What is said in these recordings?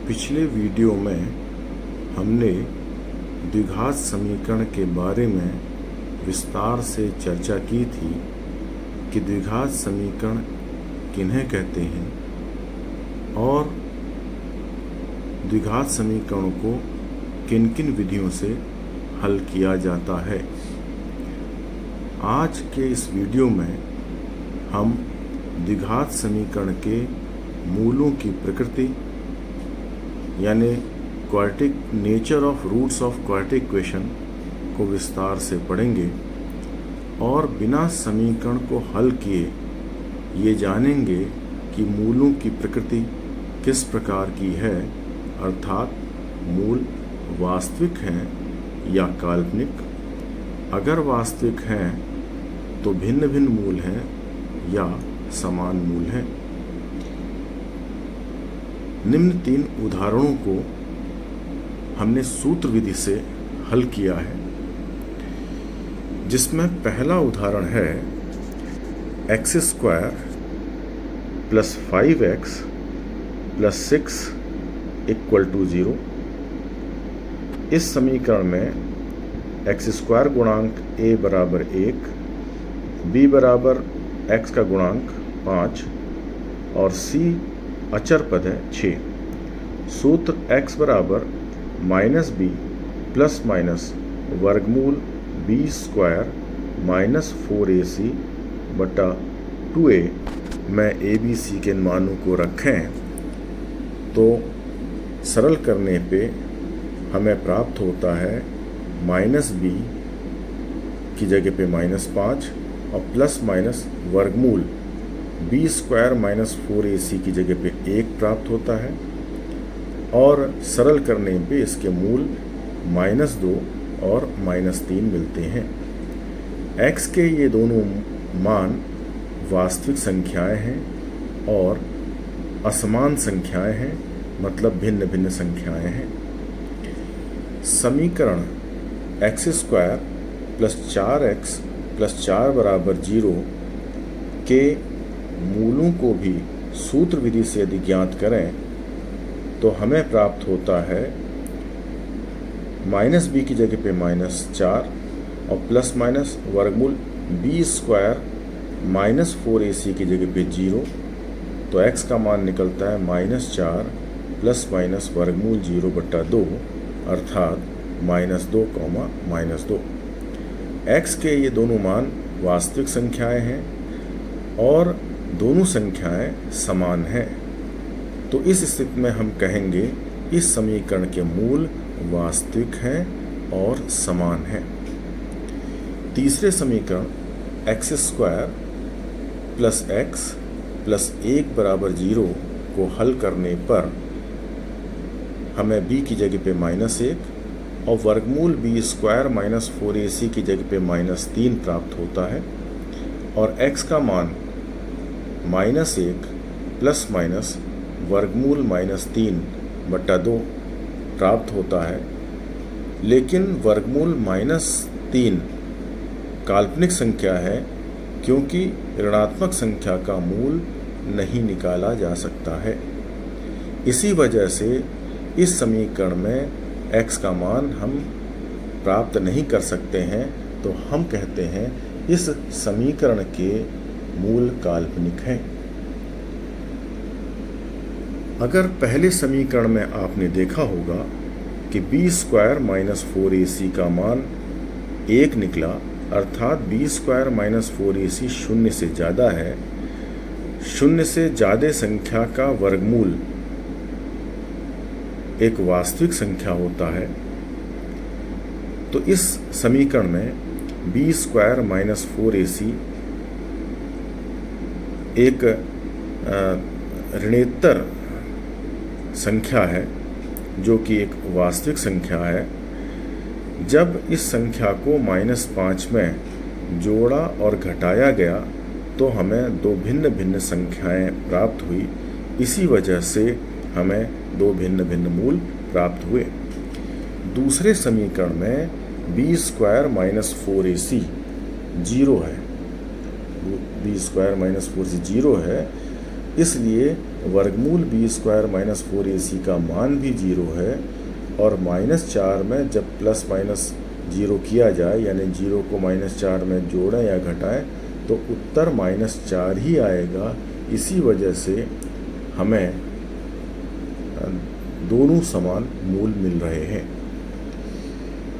पिछले वीडियो में हमने द्विघात समीकरण के बारे में विस्तार से चर्चा की थी कि द्विघात समीकरण किन्हें कहते हैं और द्विघात समीकरणों को किन किन विधियों से हल किया जाता है। आज के इस वीडियो में हम द्विघात समीकरण के मूलों की प्रकृति यानी quadratic nature of roots of quadratic equation को विस्तार से पढ़ेंगे और बिना समीकरण को हल किए ये जानेंगे कि मूलों की प्रकृति किस प्रकार की है, अर्थात मूल वास्तविक हैं या काल्पनिक। अगर वास्तविक हैं तो भिन्न भिन्न मूल हैं या समान मूल हैं। निम्न तीन उदाहरणों को हमने सूत्र विधि से हल किया है, जिसमें पहला उदाहरण है x² + 5x + 6 = 0। इस समीकरण में x² गुणांक a बराबर 1, b बराबर x का गुणांक 5 और c अचर पद है 6। सूत्र x बराबर -b ± वर्गमूल b² - 4ac बटा 2a में abc के मानों को रखें तो सरल करने पे हमें प्राप्त होता है -b की जगह पे -5 और ± वर्गमूल b² - 4ac की जगह पे 1 प्राप्त होता है और सरल करने पे इसके मूल -2 और -3 मिलते हैं। x के ये दोनों मान वास्तविक संख्याएं हैं और असमान संख्याएं हैं, मतलब भिन्न भिन्न संख्याएं हैं। समीकरण x² + 4x + 4 = 0 के मूलों को भी सूत्र विधि से यदि ज्ञात करें तो हमें प्राप्त होता है -b की जगह पे -4 और ± वर्गमूल b² - 4ac की जगह पे 0। तो x का मान निकलता है -4 ± वर्गमूल 0/2 अर्थात -2, -2। x के ये दोनों मान वास्तविक संख्याएं हैं और दोनों संख्याएं समान हैं। तो इस स्थिति में हम कहेंगे इस समीकरण के मूल वास्तविक हैं और समान हैं। तीसरे समीकरण x² + x + 1 = 0 को हल करने पर हमें b की जगह पे -1 और वर्गमूल b² - 4ac की जगह पे -3 प्राप्त होता है और x का मान -1 ± वर्गमूल -3/2 प्राप्त होता है। लेकिन वर्गमूल -3 काल्पनिक संख्या है, क्योंकि ऋणात्मक संख्या का मूल नहीं निकाला जा सकता है। इसी वजह से इस समीकरण में x का मान हम प्राप्त नहीं कर सकते हैं, तो हम कहते हैं इस समीकरण के मूल काल्पनिक हैं। अगर पहले समीकरण में आपने देखा होगा कि b² - 4ac का मान 1 निकला, अर्थात b² - 4ac 0 से ज़्यादा है। 0 से ज़्यादा संख्या का वर्गमूल एक वास्तविक संख्या होता है। तो इस समीकरण में b² - 4ac एक ऋणेतर संख्या है, जो कि एक वास्तविक संख्या है। जब इस संख्या को -5 में जोड़ा और घटाया गया तो हमें दो भिन्न भिन्न संख्याएं प्राप्त हुई। इसी वजह से हमें दो भिन्न भिन्न मूल प्राप्त हुए। दूसरे समीकरण में b² - 4ac 0 है, b² - 4ac 0 है, इसलिए वर्गमूल बी स्क्वायर माइनस 4ac का मान भी 0 है और -4 में जब प्लस माइनस 0 किया जाए, यानी 0 को -4 में जोड़ें या घटाएं, तो उत्तर -4 ही आएगा। इसी वजह से हमें दोनों समान मूल मिल रहे हैं।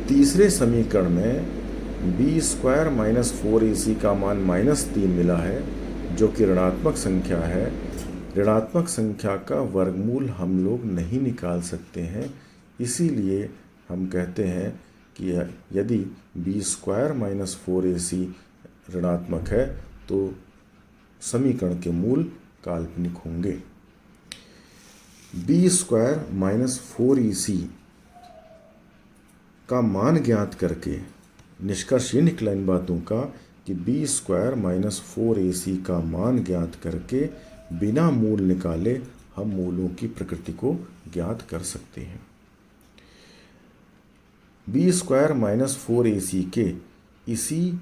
तीसरे समीकरण में बी स्क्वायर माइनस 4ac का मान -3 मिला है, जो कि ऋणात्मक संख्या है। ऋणात्मक संख्या का वर्गमूल हम लोग नहीं निकाल सकते हैं, इसीलिए हम कहते हैं कि यदि बी स्क्वायर माइनस 4ac ऋणात्मक है तो समीकरण के मूल काल्पनिक होंगे। बी स्क्वायर माइनस 4ac का मान ज्ञात करके निष्कर्ष ये निकला इन बातों का कि बी स्क्वायर माइनस 4ac का मान ज्ञात करके बिना मूल निकाले हम मूलों की प्रकृति को ज्ञात कर सकते हैं। बी स्क्वायर माइनस 4ac के इसी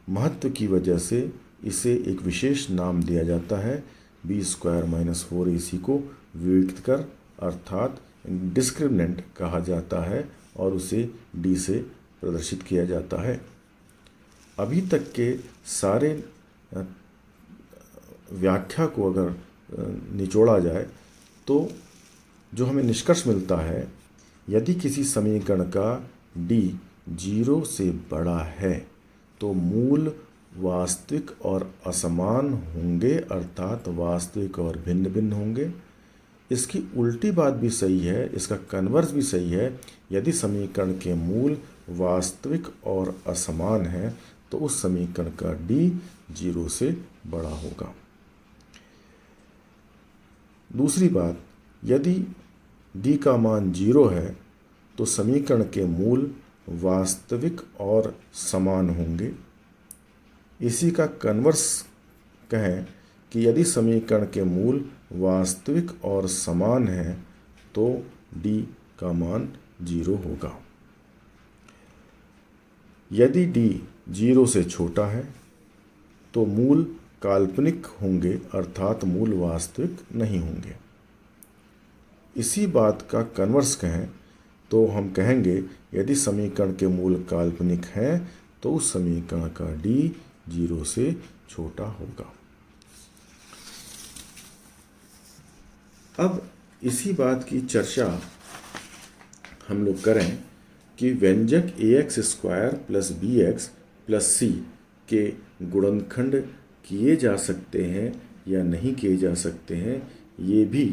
महत्व की वजह से इसे एक विशेष नाम दिया जाता है। बी स्क्वायर माइनस 4ac को विविक्त कर अर्थात डिस्क्रिमिनेंट कहा जाता है और उसे डी से प्रदर्शित किया जाता है। अभी तक के सारे व्याख्या को अगर निचोड़ा जाए तो जो हमें निष्कर्ष मिलता है, यदि किसी समीकरण का d 0 से बड़ा है तो मूल वास्तविक और असमान होंगे, अर्थात वास्तविक और भिन्न भिन्न होंगे। इसकी उल्टी बात भी सही है, इसका कन्वर्स भी सही है। यदि समीकरण के मूल वास्तविक और असमान हैं तो उस समीकरण का d 0 से बड़ा होगा। दूसरी बात, यदि d का मान 0 है तो समीकरण के मूल वास्तविक और समान होंगे। इसी का कन्वर्स कहें कि यदि समीकरण के मूल वास्तविक और समान हैं तो d का मान 0 होगा। यदि d 0 से छोटा है तो मूल काल्पनिक होंगे, अर्थात मूल वास्तविक नहीं होंगे। इसी बात का कन्वर्स कहें तो हम कहेंगे यदि समीकरण के मूल काल्पनिक हैं तो उस समीकरण का d 0 से छोटा होगा। अब इसी बात की चर्चा हम लोग करें कि व्यंजक ax square plus bx plus c के गुणनखंड किए जा सकते हैं या नहीं किए जा सकते हैं। ये भी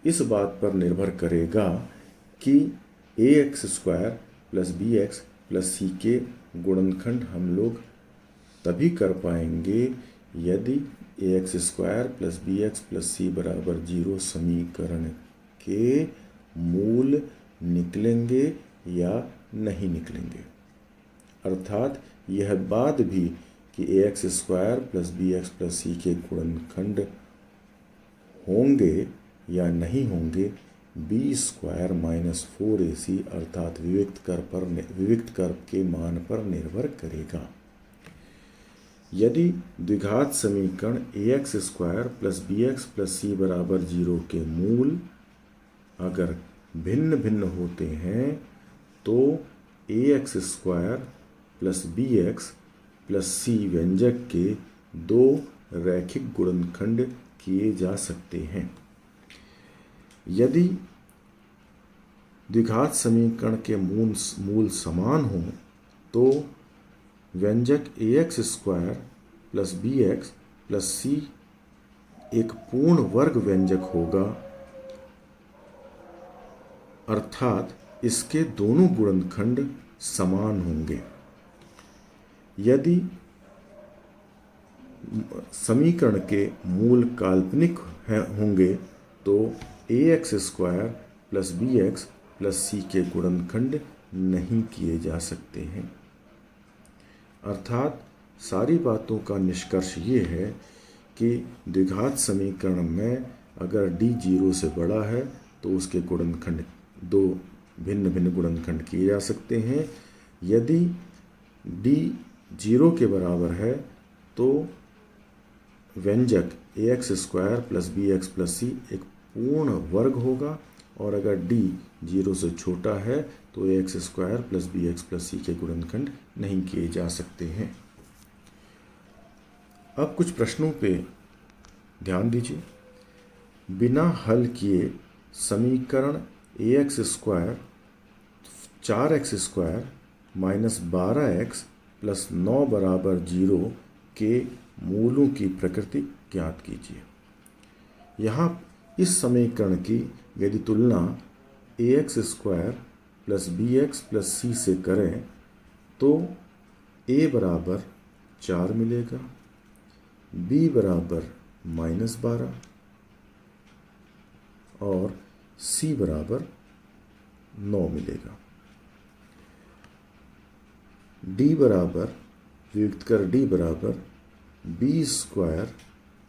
इस बात पर निर्भर करेगा कि ax square plus bx plus c के गुणनखंड हम लोग तभी कर पाएंगे यदि ax square plus bx plus c बराबर 0 समीकरण के मूल निकलेंगे या नहीं निकलेंगे। अर्थात यह बात भी कि ax square plus bx plus c के गुणनखंड होंगे या नहीं होंगे बी स्क्वायर माइनस 4ac अर्थात विविक्त कर के मान पर निर्भर करेगा। यदि द्विघात समीकरण ax square plus bx plus c बराबर 0 के मूल अगर भिन्न भिन्न होते हैं तो ax square plus bx plus c व्यंजक के दो रैखिक गुणनखंड किए जा सकते हैं। यदि द्विघात समीकरण के मूल समान हों तो व्यंजक ax square plus bx plus c एक पूर्ण वर्ग व्यंजक होगा, अर्थात इसके दोनों गुणनखंड समान होंगे। यदि समीकरण के मूल काल्पनिक होंगे तो ax square plus bx plus c के गुणनखंड नहीं किए जा सकते हैं। अर्थात सारी बातों का निष्कर्ष ये है कि द्विघात समीकरण में अगर d 0 से बड़ा है तो उसके गुणनखंड दो भिन्न भिन्न गुणनखंड किए जा सकते हैं। यदि d 0 के बराबर है तो व्यंजक ax square plus bx plus C एक पूर्ण वर्ग होगा, और अगर d 0 से छोटा है तो ax square plus bx plus C के गुणनखंड नहीं किए जा सकते हैं। अब कुछ प्रश्नों पे ध्यान दीजिए। बिना हल किए समीकरण ax square 4x square minus 12x plus 9 बराबर 0 के मूलों की प्रकृति ज्ञात कीजिए। यहाँ इस समीकरण की यदि तुलना ax square plus bx plus C से करें तो a बराबर 4 मिलेगा, b बराबर -12 और c बराबर 9 मिलेगा। d बराबर वियुक्त कर d बराबर b स्क्वायर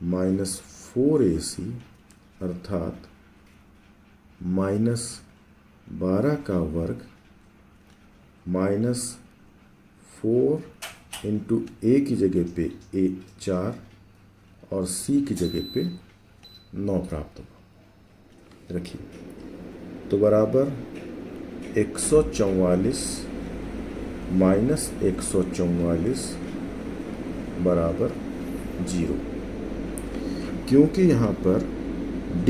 माइनस 4ac अर्थात -12 का वर्ग माइनस 4 इंटू a की जगह पे a 4 और c की जगह पे 9 प्राप्त होगा। रखिए तो बराबर 144 माइनस 144 बराबर 0। क्योंकि यहाँ पर d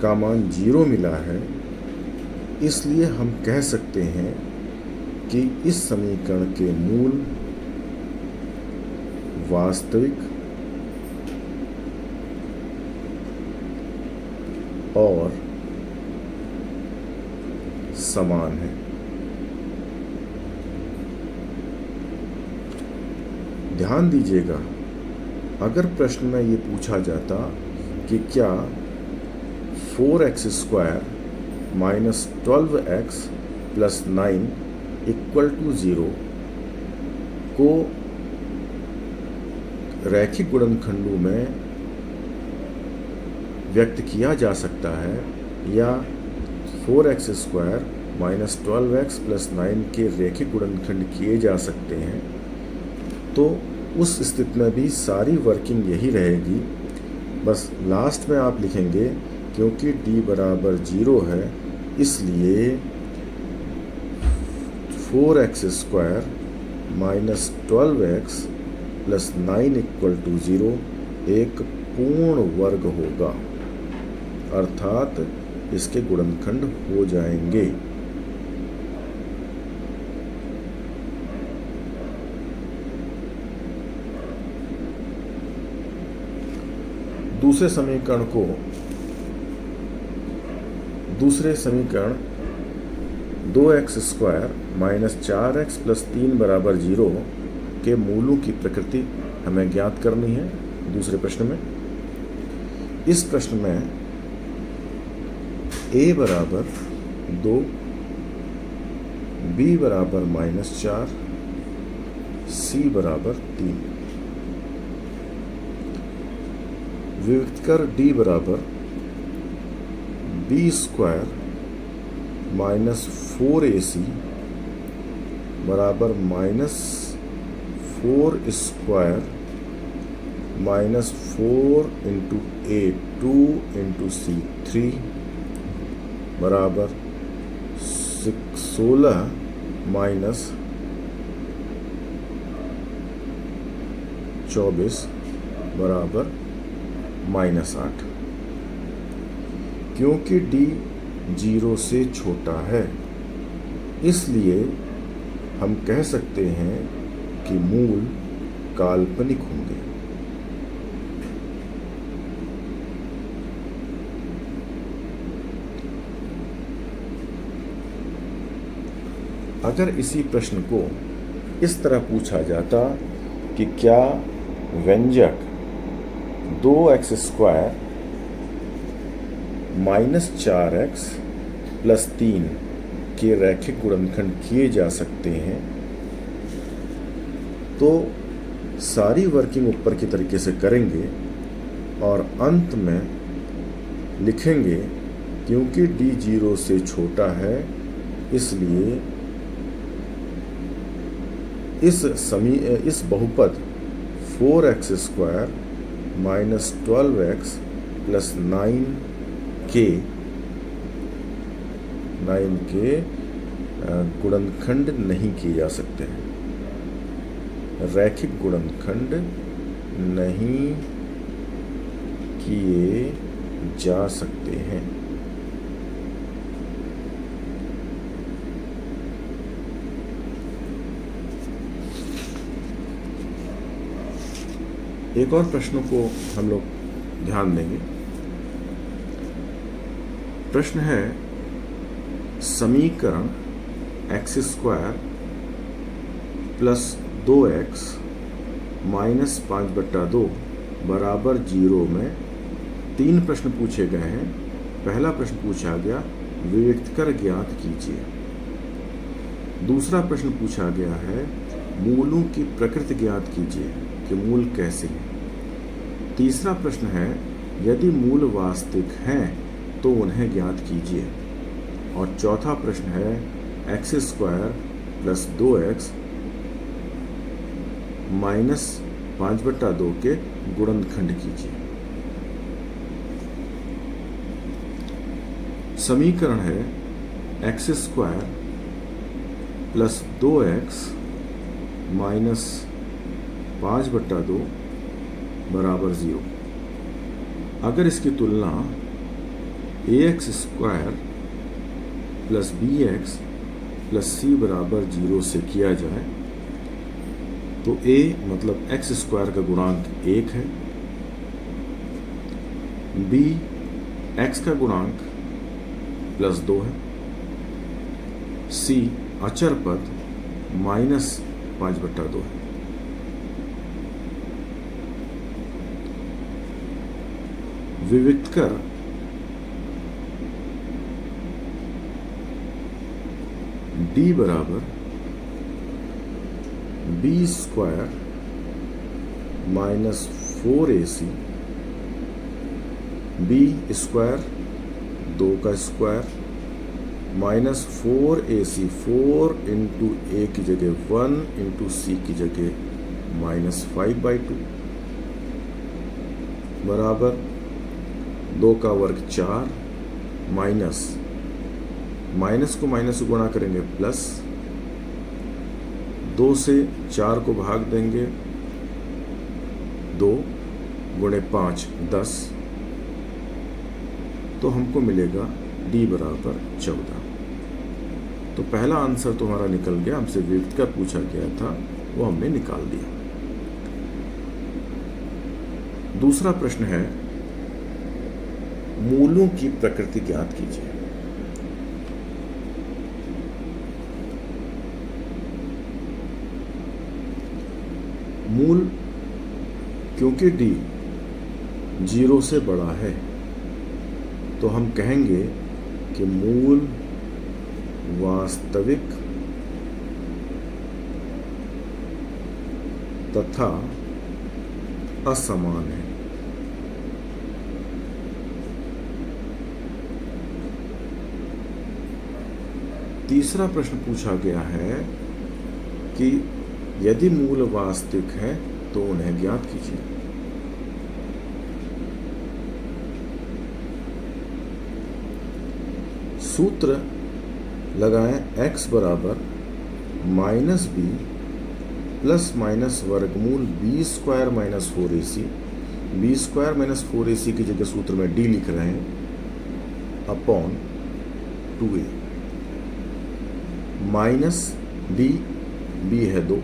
का मान 0 मिला है, इसलिए हम कह सकते हैं कि इस समीकरण के मूल वास्तविक और समान है। ध्यान दीजिएगा, अगर प्रश्न में ये पूछा जाता कि क्या 4x square minus 12x plus 9 equal to 0 को रैखिक गुणनखंडों में व्यक्त किया जा सकता है या 4x square minus 12x plus 9 के रैखिक गुणनखंड किए जा सकते हैं, तो उस स्थिति में भी सारी वर्किंग यही रहेगी। बस लास्ट में आप लिखेंगे क्योंकि d बराबर 0 है इसलिए 4x square minus 12x plus 9 equal to 0 एक पूर्ण वर्ग होगा, अर्थात इसके गुणनखंड हो जाएंगे। दूसरे समीकरण 2x square minus 4x plus 3 बराबर 0 के मूलों की प्रकृति हमें ज्ञात करनी है। दूसरे प्रश्न में, इस प्रश्न में a बराबर 2, b बराबर -4, c बराबर 3, वियुक्त कर d बराबर b स्क्वायर माइनस 4ac बराबर -4 square minus 4 into a 2 into c 3 बराबर 16 माइनस 24 बराबर -8। क्योंकि d 0 से छोटा है इसलिए हम कह सकते हैं कि मूल काल्पनिक होंगे। अगर इसी प्रश्न को इस तरह पूछा जाता कि क्या व्यंजक 2x square minus 4x plus 3 के रैखिक गुणनखंड किए जा सकते हैं, तो सारी वर्किंग ऊपर की तरीके से करेंगे और अंत में लिखेंगे क्योंकि d 0 से छोटा है इसलिए इस बहुपद 4x square minus 12x plus 9k गुणनखंड नहीं किए जा सकते हैं, रैखिक गुणनखंड नहीं किए जा सकते हैं। एक और प्रश्न को हम लोग ध्यान देंगे। प्रश्न है समीकरण x square plus 2x minus 5/2 बराबर 0 में 3 प्रश्न पूछे गए हैं। पहला प्रश्न पूछा गया विविक्तकर ज्ञात कीजिए। दूसरा प्रश्न पूछा गया है मूलों की प्रकृति ज्ञात कीजिए कि मूल कैसे हैं। तीसरा प्रश्न है यदि मूल वास्तविक हैं तो उन्हें ज्ञात कीजिए। और चौथा प्रश्न है x square plus 2x minus 5/2 के गुणनखंड कीजिए। समीकरण है x square plus 2x minus 5/2 बराबर 0। अगर इसकी तुलना ax square plus bx plus c बराबर 0 से किया जाए तो a मतलब x स्क्वायर का गुणांक 1 है, b x का गुणांक प्लस 2 है, c अचर पद माइनस 5/2 है। विविक्तकर d बराबर b square minus 4ac, b square 2 का square minus 4ac, 4 into a की जगह 1 इंटू c की जगह माइनस 5/2 बराबर 2 का वर्ग 4 माइनस माइनस को माइनस से गुणा करेंगे प्लस 2 से 4 को भाग देंगे 2 गुणे 5 10, तो हमको मिलेगा d बराबर 14। तो पहला आंसर तो हमारा निकल गया, हमसे विविक्तकर पूछा गया था वो हमने निकाल दिया। दूसरा प्रश्न है मूलों की प्रकृति ज्ञात कीजिए। मूल क्योंकि d 0 से बड़ा है तो हम कहेंगे कि मूल वास्तविक तथा असमान है। तीसरा प्रश्न पूछा गया है कि यदि मूल वास्तविक है तो उन्हें ज्ञात कीजिए। सूत्र लगाएं x बराबर माइनस b प्लस माइनस वर्गमूल b square minus 4ac, b square minus 4ac की जगह सूत्र में d लिख रहे हैं अपॉन 2a माइनस b है 2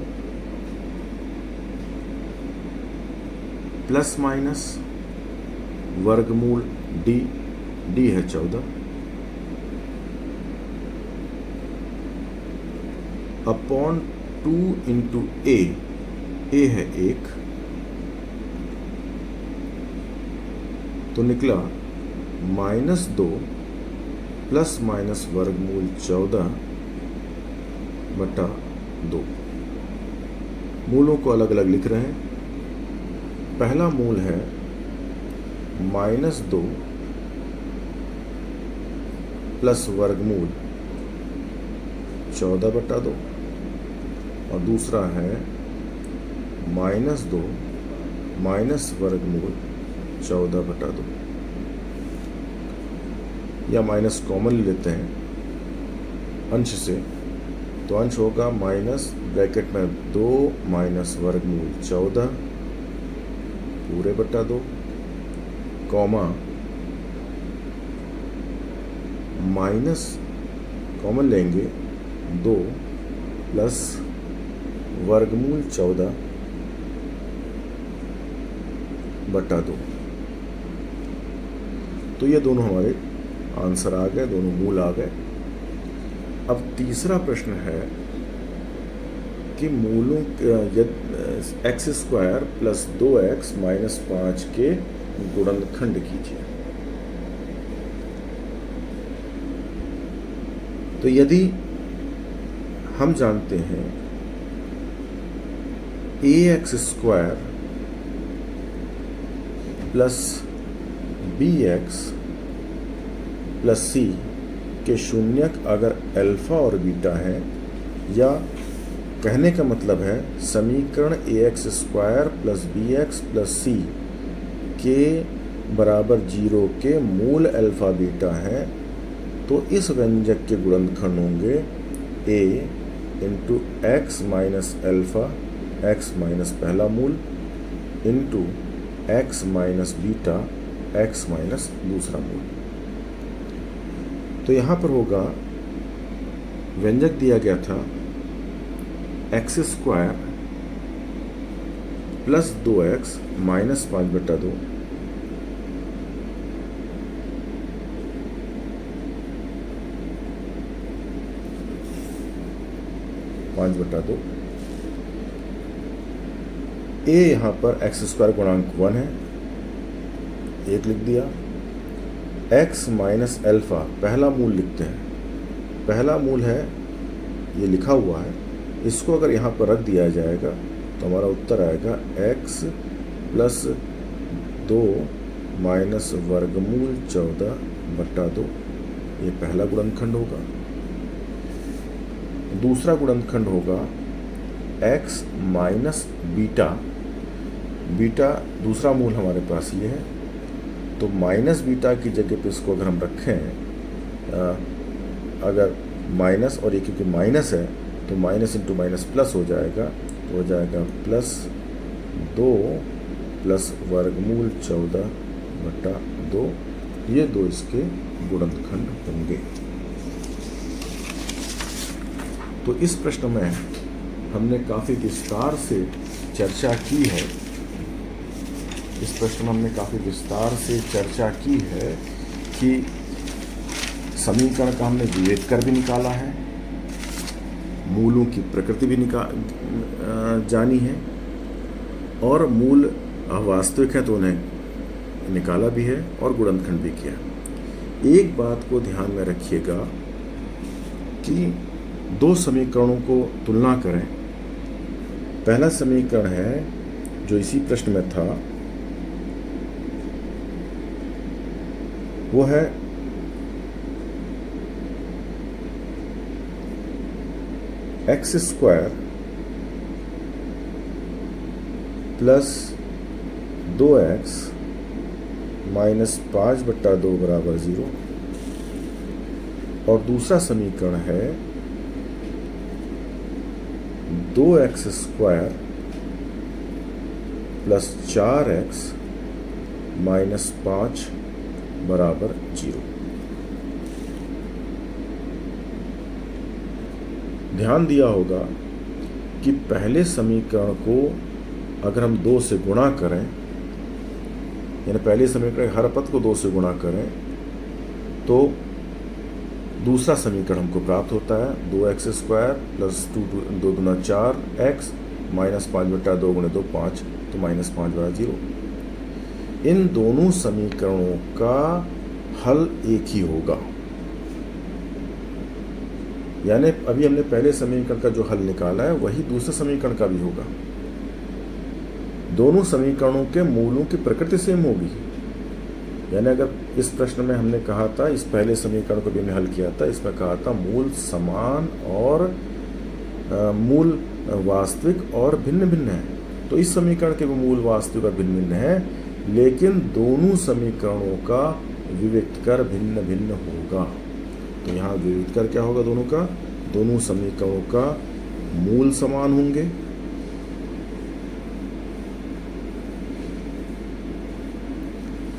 प्लस माइनस वर्गमूल d है 14 अपॉन 2 इंटू a है 1, तो निकला -2 प्लस माइनस वर्गमूल 14/2। मूलों को अलग अलग लिख रहे हैं। पहला मूल है -2 प्लस वर्गमूल 14/2 और दूसरा है -2 माइनस वर्गमूल 14/2, या माइनस कॉमन लेते हैं अंश से, तो अंश होगा माइनस ब्रैकेट में 2 माइनस वर्गमूल 14 पूरे बटा 2, कॉमा माइनस कॉमन लेंगे 2 प्लस वर्गमूल 14/2। तो ये दोनों हमारे आंसर आ गए, दोनों मूल आ गए। अब तीसरा प्रश्न है कि मूलों x² प्लस 2x माइनस 5 के गुणनखंड कीजिए। तो यदि हम जानते हैं ax² plus bx plus c के शून्यक अगर अल्फा और बीटा है, या कहने का मतलब है समीकरण ax² plus bx plus c के बराबर 0 के मूल अल्फा बीटा है, तो इस व्यंजक के गुणनखंड होंगे a into x minus alpha, x minus पहला मूल, into x minus beta, x minus दूसरा मूल। तो यहाँ पर होगा, व्यंजक दिया गया था x² plus 2x minus 5/2 5/2। a यहाँ पर x² गुणांक 1 है, 1 लिख दिया। x माइनस अल्फा पहला मूल लिखते हैं, पहला मूल है ये लिखा हुआ है, इसको अगर यहाँ पर रख दिया जाएगा तो हमारा उत्तर आएगा x प्लस 2 माइनस वर्गमूल 14/2। ये पहला गुणनखंड होगा। दूसरा गुणनखंड होगा x माइनस बीटा, बीटा दूसरा मूल हमारे पास ये है, तो माइनस बीटा की जगह पे इसको अगर हम रखें, अगर माइनस और ये क्योंकि माइनस है तो माइनस इंटू माइनस प्लस हो जाएगा, तो हो जाएगा प्लस 2 प्लस वर्गमूल 14/2। ये दो इसके गुणनखंड होंगे। तो इस प्रश्न में हमने काफ़ी विस्तार से चर्चा की है, इस प्रश्न में हमने काफ़ी विस्तार से चर्चा की है कि समीकरण का हमने विवेक कर भी निकाला है, मूलों की प्रकृति भी जानी है, और मूल अवास्तविक है तो उन्हें निकाला भी है और गुणनखंड भी किया। एक बात को ध्यान में रखिएगा कि दो समीकरणों को तुलना करें। पहला समीकरण है जो इसी प्रश्न में था, वो है x² प्लस 2x माइनस 5/2 बराबर 0, और दूसरा समीकरण है 2x² प्लस 4x माइनस 5 बराबर 0। ध्यान दिया होगा कि पहले समीकरण को अगर हम 2 से गुणा करें, यानी पहले समीकरण हर पद को 2 से गुणा करें, तो दूसरा समीकरण हमको प्राप्त होता है 2x² प्लस 2 दूना 4x माइनस 5/2 गुणे 2 5, तो माइनस 5/0। इन दोनों समीकरणों का हल एक ही होगा, यानी अभी हमने पहले समीकरण का जो हल निकाला है वही दूसरे समीकरण का भी होगा। दोनों समीकरणों के मूलों की प्रकृति सेम होगी, यानी अगर इस प्रश्न में हमने कहा था, इस पहले समीकरण को भी हमने हल किया था, इसमें कहा था मूल समान और मूल वास्तविक और भिन्न भिन्न है, तो इस समीकरण के भी मूल वास्तविक और भिन्न भिन्न है, लेकिन दोनों समीकरणों का विविक्तकर भिन्न भिन्न होगा। तो यहाँ विविक्तकर क्या होगा दोनों का? दोनों समीकरणों का मूल समान होंगे,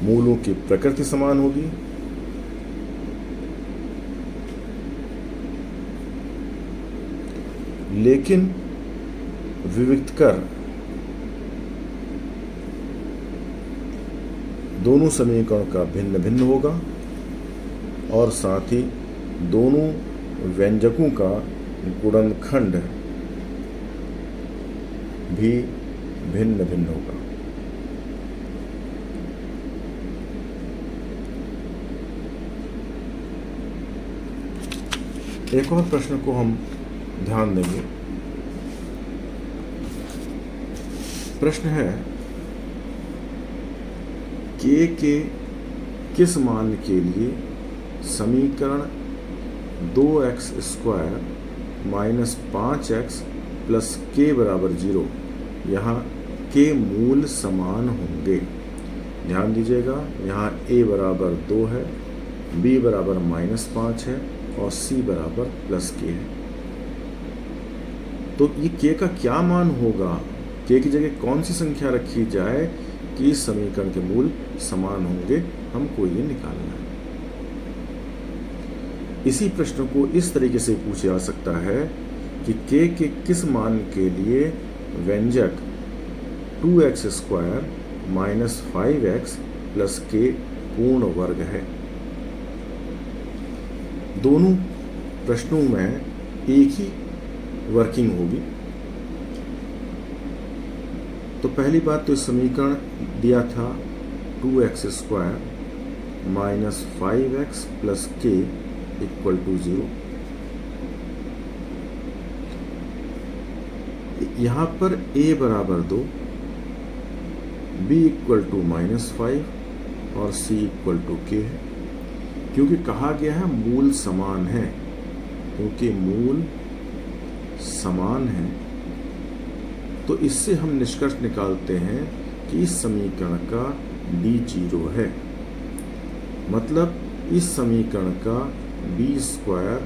मूलों की प्रकृति समान होगी, लेकिन विविक्तकर दोनों समीकरणों का भिन्न भिन्न होगा और साथ ही दोनों व्यंजकों का गुणनखंड भी भिन्न भिन्न होगा। एक और प्रश्न को हम ध्यान देंगे। प्रश्न है k के किस मान के लिए समीकरण 2x square minus 5x plus k बराबर 0, यहाँ के मूल समान होंगे। ध्यान दीजिएगा, यहाँ a बराबर 2 है, b बराबर -5 है और c बराबर प्लस k है। तो ये k का क्या मान होगा? k की जगह कौन सी संख्या रखी जाए कि इस समीकरण के मूल समान होंगे, हमको ये निकालना है। इसी प्रश्न को इस तरीके से पूछा जा सकता है कि k के किस मान के लिए व्यंजक 2x square minus 5x plus k पूर्ण वर्ग है। दोनों प्रश्नों में एक ही वर्किंग होगी। तो पहली बात तो इस समीकरण दिया था 2x square minus 5x plus k equal to 0। यहाँ पर a बराबर 2, b इक्वल टू -5 और c इक्वल टू k है। क्योंकि कहा गया है मूल समान है, क्योंकि मूल समान है तो इससे हम निष्कर्ष निकालते हैं कि इस समीकरण का d 0 है। मतलब इस समीकरण का b स्क्वायर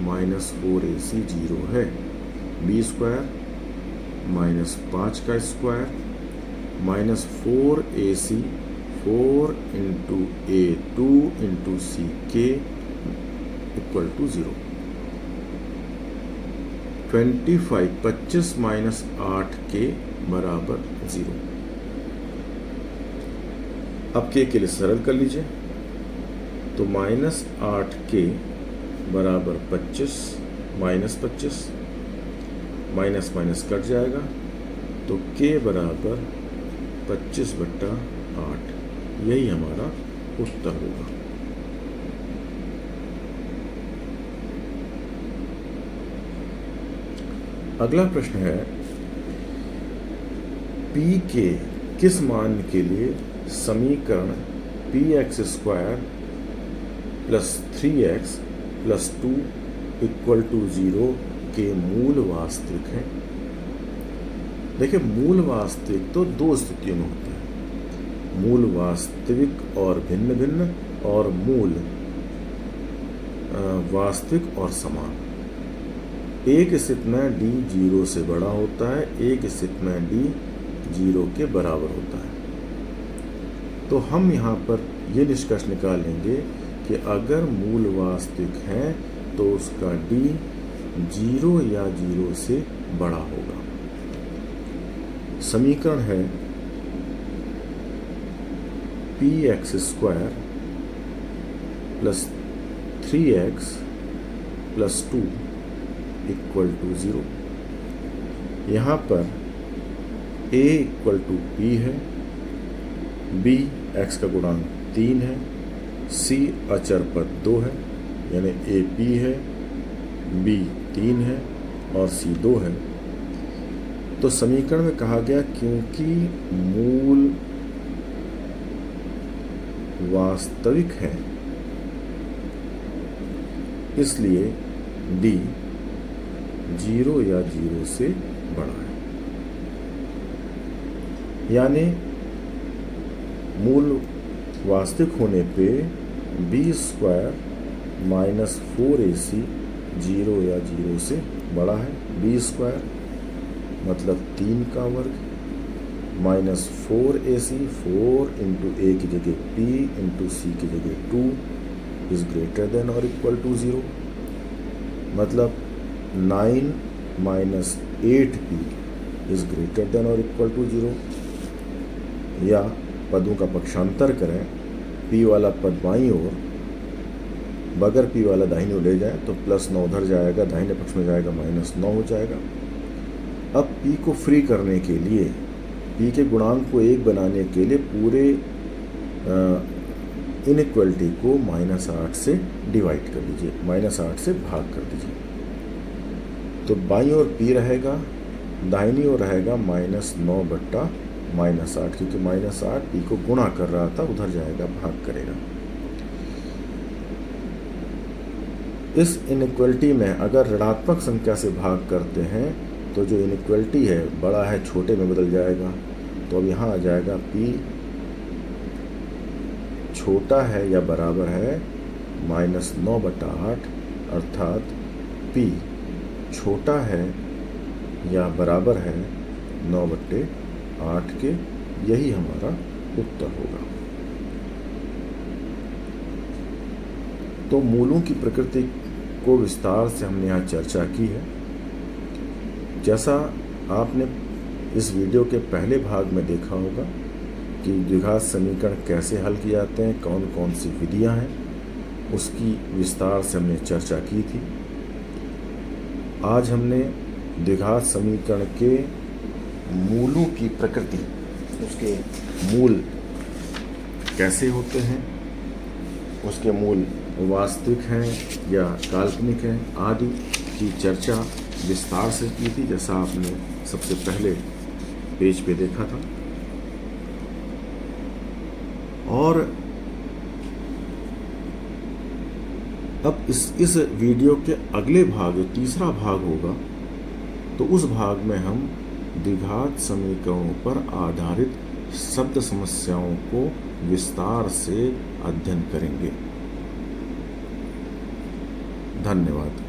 माइनस 4ac 0 है। b स्क्वायर माइनस 5 का square minus 4ac 4 into a 2 into c k equal to 0। 25 minus 8 के बराबर 0। अब k के लिए सरल कर लीजिए, तो माइनस 8 के बराबर 25 माइनस 25, माइनस माइनस कट जाएगा तो k बराबर 25/8, यही हमारा उत्तर होगा। अगला प्रश्न है p के किस मान के लिए समीकरण px square plus 3x plus 2 equal to 0 के मूल वास्तविक हैं। देखिए, मूल वास्तविक तो दो स्थितियों में होता है, मूल वास्तविक और भिन्न भिन्न, और मूल वास्तविक और समान। एक स्थिति में d 0 से बड़ा होता है, एक स्थिति में d 0 के बराबर होता है। तो हम यहाँ पर ये निष्कर्ष निकालेंगे कि अगर मूल वास्तविक है तो उसका d 0 या 0 से बड़ा होगा। समीकरण है px square plus 3x plus 2 equal to 0। यहाँ पर a इक्वल टू p है, b x का गुणांक 3 है, c अचर पद 2 है, यानी a p है, b 3 है और c 2 है। तो समीकरण में कहा गया क्योंकि मूल वास्तविक है इसलिए d 0 या 0 से बड़ा है। यानी मूल वास्तविक होने पे बी स्क्वायर माइनस 4ac 0 या 0 से बड़ा है। बी स्क्वायर मतलब 3 का वर्ग माइनस 4ac 4 इंटू ए की जगह p इंटू सी की जगह 2 इज ग्रेटर देन और इक्वल टू 0। मतलब 9 minus 8p is greater than और इक्वल टू 0। या पदों का पक्षांतर करें, p वाला पद बाईं ओर बगैर p वाला दाहिनी ओर ले जाए तो प्लस 9 उधर जाएगा, दाहिने पक्ष में जाएगा माइनस 9 हो जाएगा। अब p को फ्री करने के लिए, p के गुणांक को 1 बनाने के लिए पूरे इनइक्वलिटी को -8 से डिवाइड कर दीजिए, -8 से भाग कर दीजिए। तो बाईं ओर p रहेगा, दाहिनी ओर रहेगा -9 बट्टा -8, क्योंकि -8 p को गुणा कर रहा था, उधर जाएगा भाग करेगा। इस इनइक्वलिटी में अगर ऋणात्मक संख्या से भाग करते हैं तो जो इनइक्वलिटी है बड़ा है छोटे में बदल जाएगा। तो अब यहाँ आ जाएगा p छोटा है या बराबर है -9 बटा 8, अर्थात p छोटा है या बराबर है 9 बट्टे 8 के। यही हमारा उत्तर होगा। तो मूलों की प्रकृति को विस्तार से हमने यहाँ चर्चा की है। जैसा आपने इस वीडियो के पहले भाग में देखा होगा कि द्विघात समीकरण कैसे हल किए जाते हैं, कौन कौन सी विधियाँ हैं, उसकी विस्तार से हमने चर्चा की थी। आज हमने द्विघात समीकरण के मूलों की प्रकृति, उसके मूल कैसे होते हैं, उसके मूल वास्तविक हैं या काल्पनिक हैं आदि की चर्चा विस्तार से की थी, जैसा आपने सबसे पहले पेज पे देखा था। और अब इस वीडियो के अगले भाग, जो तीसरा भाग होगा, तो उस भाग में हम द्विघात समीकरणों पर आधारित शब्द समस्याओं को विस्तार से अध्ययन करेंगे। धन्यवाद।